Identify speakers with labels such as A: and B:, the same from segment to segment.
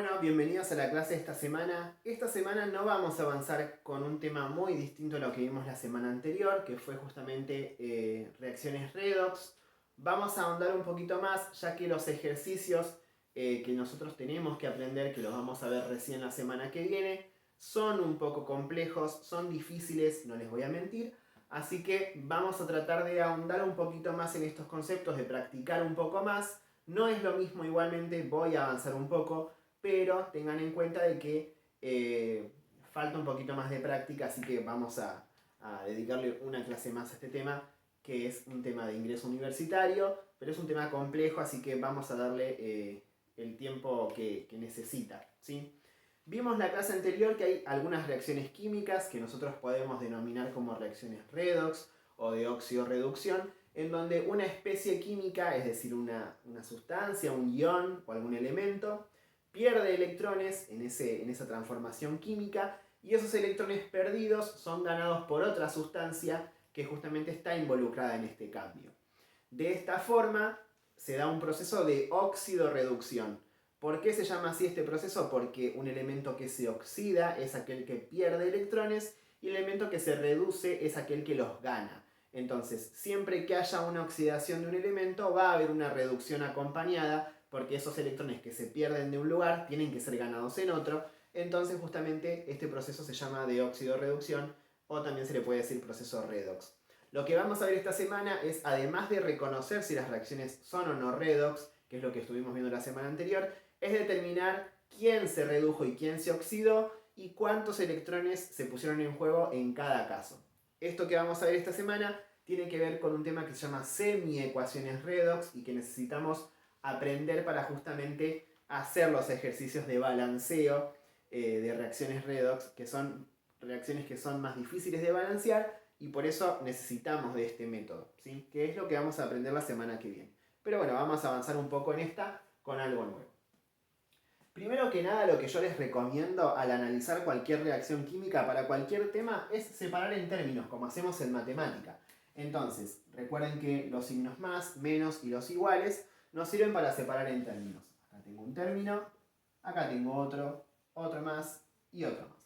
A: Bueno, bienvenidos a la clase de esta semana. Esta semana no vamos a avanzar con un tema muy distinto a lo que vimos la semana anterior, que fue justamente reacciones redox. Vamos a ahondar un poquito más, ya que los ejercicios que nosotros tenemos que aprender, que los vamos a ver recién la semana que viene, son un poco complejos, son difíciles, no les voy a mentir. Así que vamos a tratar de ahondar un poquito más en estos conceptos, de practicar un poco más. No es lo mismo, igualmente voy a avanzar un poco, pero tengan en cuenta de que falta un poquito más de práctica, así que vamos a dedicarle una clase más a este tema, que es un tema de ingreso universitario, pero es un tema complejo, así que vamos a darle el tiempo que necesita, ¿sí? Vimos la clase anterior que hay algunas reacciones químicas que nosotros podemos denominar como reacciones redox o de óxido-reducción, en donde una especie química, es decir, una sustancia, un ion o algún elemento, pierde electrones en esa transformación química y esos electrones perdidos son ganados por otra sustancia que justamente está involucrada en este cambio. De esta forma se da un proceso de óxido-reducción. ¿Por qué se llama así este proceso? Porque un elemento que se oxida es aquel que pierde electrones y el elemento que se reduce es aquel que los gana. Entonces, siempre que haya una oxidación de un elemento, va a haber una reducción acompañada, porque esos electrones que se pierden de un lugar tienen que ser ganados en otro. Entonces, justamente, este proceso se llama de óxido-reducción, o también se le puede decir proceso redox. Lo que vamos a ver esta semana es, además de reconocer si las reacciones son o no redox, que es lo que estuvimos viendo la semana anterior, es determinar quién se redujo y quién se oxidó y cuántos electrones se pusieron en juego en cada caso. Esto que vamos a ver esta semana tiene que ver con un tema que se llama semiecuaciones redox y que necesitamos aprender para justamente hacer los ejercicios de balanceo de reacciones redox, que son reacciones que son más difíciles de balancear y por eso necesitamos de este método, ¿sí? Que es lo que vamos a aprender la semana que viene. Pero bueno, vamos a avanzar un poco en esta con algo nuevo. Primero que nada, lo que yo les recomiendo al analizar cualquier reacción química para cualquier tema es separar en términos, como hacemos en matemática. Entonces, recuerden que los signos más, menos y los iguales nos sirven para separar en términos. Acá tengo un término, acá tengo otro, otro más y otro más.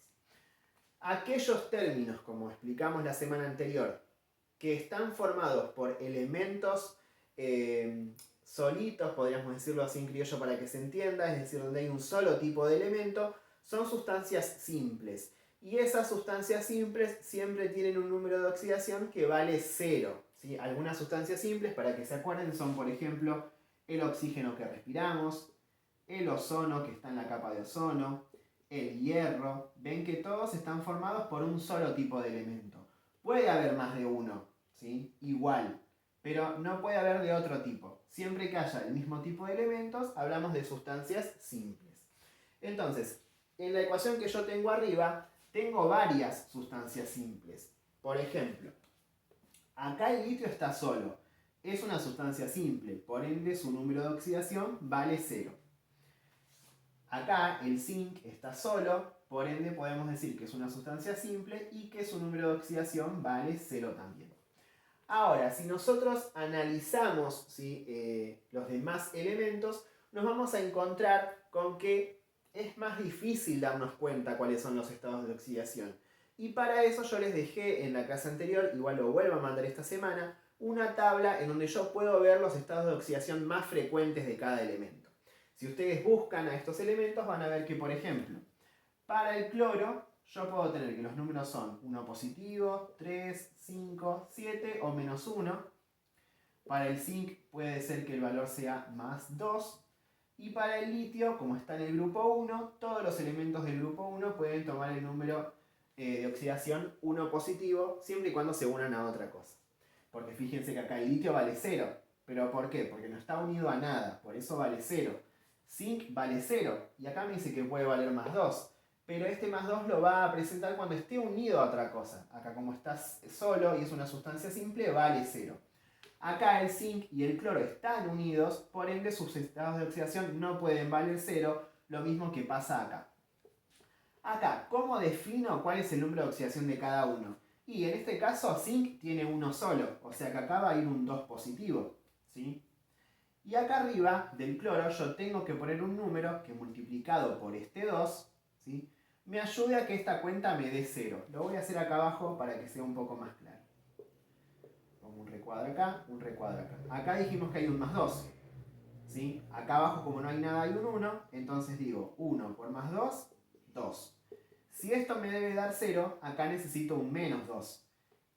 A: Aquellos términos, como explicamos la semana anterior, que están formados por elementos solitos, podríamos decirlo así en criollo para que se entienda, es decir, donde hay un solo tipo de elemento, son sustancias simples. Y esas sustancias simples siempre tienen un número de oxidación que vale 0. ¿Sí? Algunas sustancias simples, para que se acuerden, son por ejemplo el oxígeno que respiramos, el ozono que está en la capa de ozono, el hierro. Ven que todos están formados por un solo tipo de elemento. Puede haber más de uno, ¿sí? Igual, pero no puede haber de otro tipo. Siempre que haya el mismo tipo de elementos, hablamos de sustancias simples. Entonces, en la ecuación que yo tengo arriba, tengo varias sustancias simples. Por ejemplo, acá el litio está solo. Es una sustancia simple, por ende su número de oxidación vale 0. Acá el zinc está solo, por ende podemos decir que es una sustancia simple y que su número de oxidación vale 0 también. Ahora, si nosotros analizamos, ¿sí? Los demás elementos, nos vamos a encontrar con que es más difícil darnos cuenta cuáles son los estados de oxidación. Y para eso yo les dejé en la clase anterior, igual lo vuelvo a mandar esta semana, una tabla en donde yo puedo ver los estados de oxidación más frecuentes de cada elemento. Si ustedes buscan a estos elementos van a ver que, por ejemplo, para el cloro yo puedo tener que los números son 1 positivo, 3, 5, 7 o menos 1. Para el zinc puede ser que el valor sea más 2. Y para el litio, como está en el grupo 1, todos los elementos del grupo 1 pueden tomar el número de oxidación 1 positivo, siempre y cuando se unan a otra cosa. Porque fíjense que acá el litio vale 0. ¿Pero por qué? Porque no está unido a nada, por eso vale 0. Zinc vale 0, y acá me dice que puede valer más 2. Pero este más 2 lo va a presentar cuando esté unido a otra cosa. Acá como está solo y es una sustancia simple, vale 0. Acá el zinc y el cloro están unidos, por ende sus estados de oxidación no pueden valer 0, lo mismo que pasa acá. Acá, ¿cómo defino cuál es el número de oxidación de cada uno? Y en este caso zinc tiene uno solo, o sea que acá va a ir un 2 positivo, ¿sí? Y acá arriba del cloro yo tengo que poner un número que multiplicado por este 2, ¿sí?, me ayude a que esta cuenta me dé 0. Lo voy a hacer acá abajo para que sea un poco más claro. Pongo un recuadro acá, un recuadro acá. Acá dijimos que hay un más 2. ¿Sí? Acá abajo, como no hay nada, hay un 1. Entonces digo 1 por más 2, 2. Si esto me debe dar 0, acá necesito un menos 2.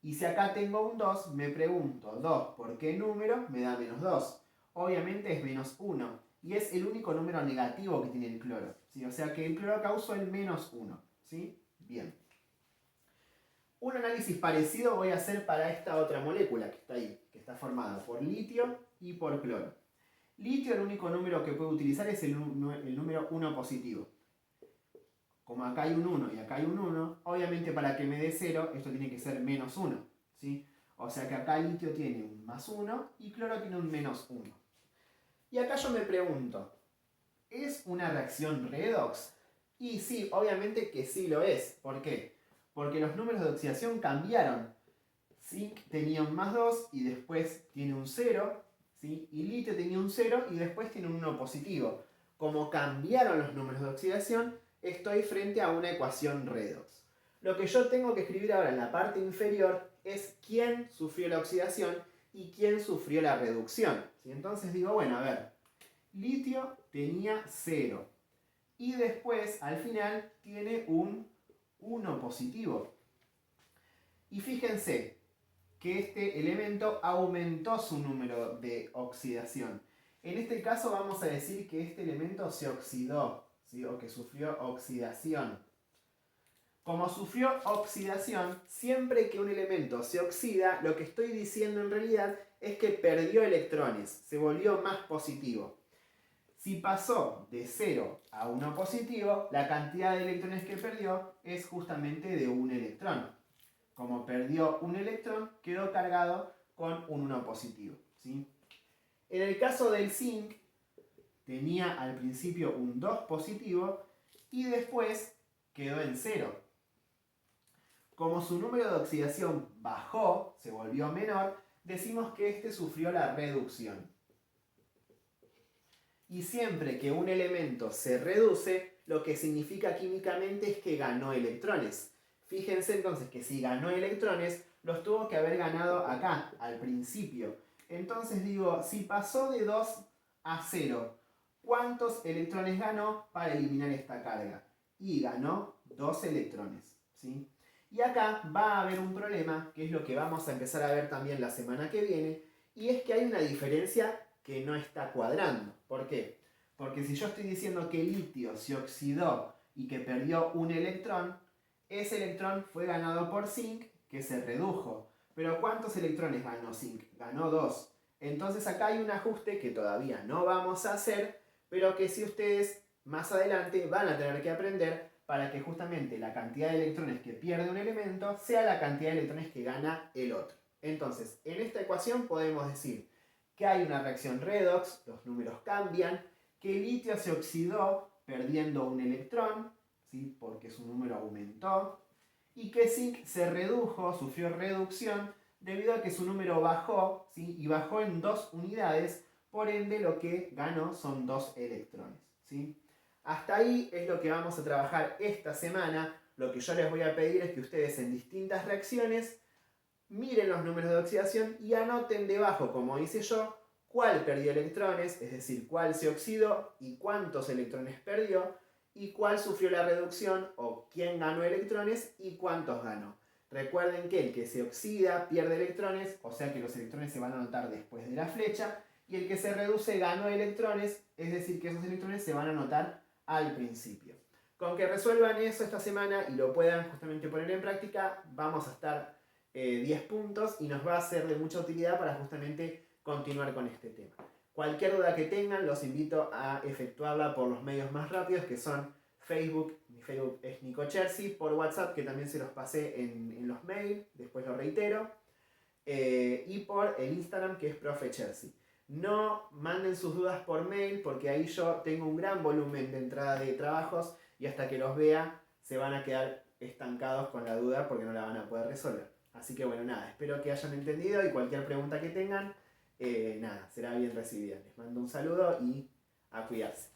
A: Y si acá tengo un 2, me pregunto, 2 por qué número me da menos 2. Obviamente es menos 1. Y es el único número negativo que tiene el cloro, ¿sí? O sea que el cloro acá usó el menos 1. ¿Sí? Bien. Un análisis parecido voy a hacer para esta otra molécula que está ahí, que está formada por litio y por cloro. Litio, el único número que puedo utilizar es el número 1 positivo. Como acá hay un 1 y acá hay un 1, obviamente para que me dé 0, esto tiene que ser menos 1. ¿Sí? O sea que acá litio tiene un más 1 y cloro tiene un menos 1. Y acá yo me pregunto, ¿es una reacción redox? Y sí, obviamente que sí lo es. ¿Por qué? Porque los números de oxidación cambiaron. Zinc tenía un más 2 y después tiene un 0. ¿Sí? Y litio tenía un 0 y después tiene un 1 positivo. Como cambiaron los números de oxidación, estoy frente a una ecuación redox. Lo que yo tengo que escribir ahora en la parte inferior es quién sufrió la oxidación y quién sufrió la reducción. ¿Sí? Entonces digo, bueno, a ver, litio tenía 0 y después al final tiene un 1 positivo. Y fíjense que este elemento aumentó su número de oxidación. En este caso vamos a decir que este elemento se oxidó, ¿sí?, o que sufrió oxidación. Como sufrió oxidación, siempre que un elemento se oxida, lo que estoy diciendo en realidad es que perdió electrones, se volvió más positivo. Si pasó de 0 a 1 positivo, la cantidad de electrones que perdió es justamente de un electrón. Como perdió un electrón, quedó cargado con un 1 positivo. ¿Sí? En el caso del zinc, tenía al principio un 2 positivo y después quedó en 0. Como su número de oxidación bajó, se volvió menor, decimos que este sufrió la reducción. Y siempre que un elemento se reduce, lo que significa químicamente es que ganó electrones. Fíjense entonces que si ganó electrones, los tuvo que haber ganado acá, al principio. Entonces digo, si pasó de 2 a 0, ¿cuántos electrones ganó para eliminar esta carga? Y ganó 2 electrones. ¿Sí? Y acá va a haber un problema, que es lo que vamos a empezar a ver también la semana que viene, y es que hay una diferencia que no está cuadrando. ¿Por qué? Porque si yo estoy diciendo que el litio se oxidó y que perdió un electrón, ese electrón fue ganado por zinc, que se redujo. Pero ¿cuántos electrones ganó zinc? Ganó 2. Entonces acá hay un ajuste que todavía no vamos a hacer, pero que si ustedes más adelante van a tener que aprender para que justamente la cantidad de electrones que pierde un elemento sea la cantidad de electrones que gana el otro. Entonces, en esta ecuación podemos decir que hay una reacción redox, los números cambian, que el litio se oxidó perdiendo un electrón, ¿sí?, porque su número aumentó, y que zinc se redujo, sufrió reducción, debido a que su número bajó, ¿sí?, y bajó en 2 unidades, por ende lo que ganó son 2 electrones. ¿Sí? Hasta ahí es lo que vamos a trabajar esta semana. Lo que yo les voy a pedir es que ustedes en distintas reacciones miren los números de oxidación y anoten debajo, como hice yo, cuál perdió electrones, es decir, cuál se oxidó y cuántos electrones perdió, y cuál sufrió la reducción o quién ganó electrones y cuántos ganó. Recuerden que el que se oxida pierde electrones, o sea que los electrones se van a anotar después de la flecha, y el que se reduce ganó electrones, es decir, que esos electrones se van a anotar al principio. Con que resuelvan eso esta semana y lo puedan justamente poner en práctica, vamos a estar 10 puntos y nos va a ser de mucha utilidad para justamente continuar con este tema. Cualquier duda que tengan, los invito a efectuarla por los medios más rápidos, que son Facebook, mi Facebook es Nico Chersi, por WhatsApp, que también se los pasé en los mails, después lo reitero, y por el Instagram, que es Profe Chersi. No manden sus dudas por mail, porque ahí yo tengo un gran volumen de entrada de trabajos y hasta que los vea se van a quedar estancados con la duda porque no la van a poder resolver. Así que bueno, nada, espero que hayan entendido y cualquier pregunta que tengan, nada, será bien recibida. Les mando un saludo y a cuidarse.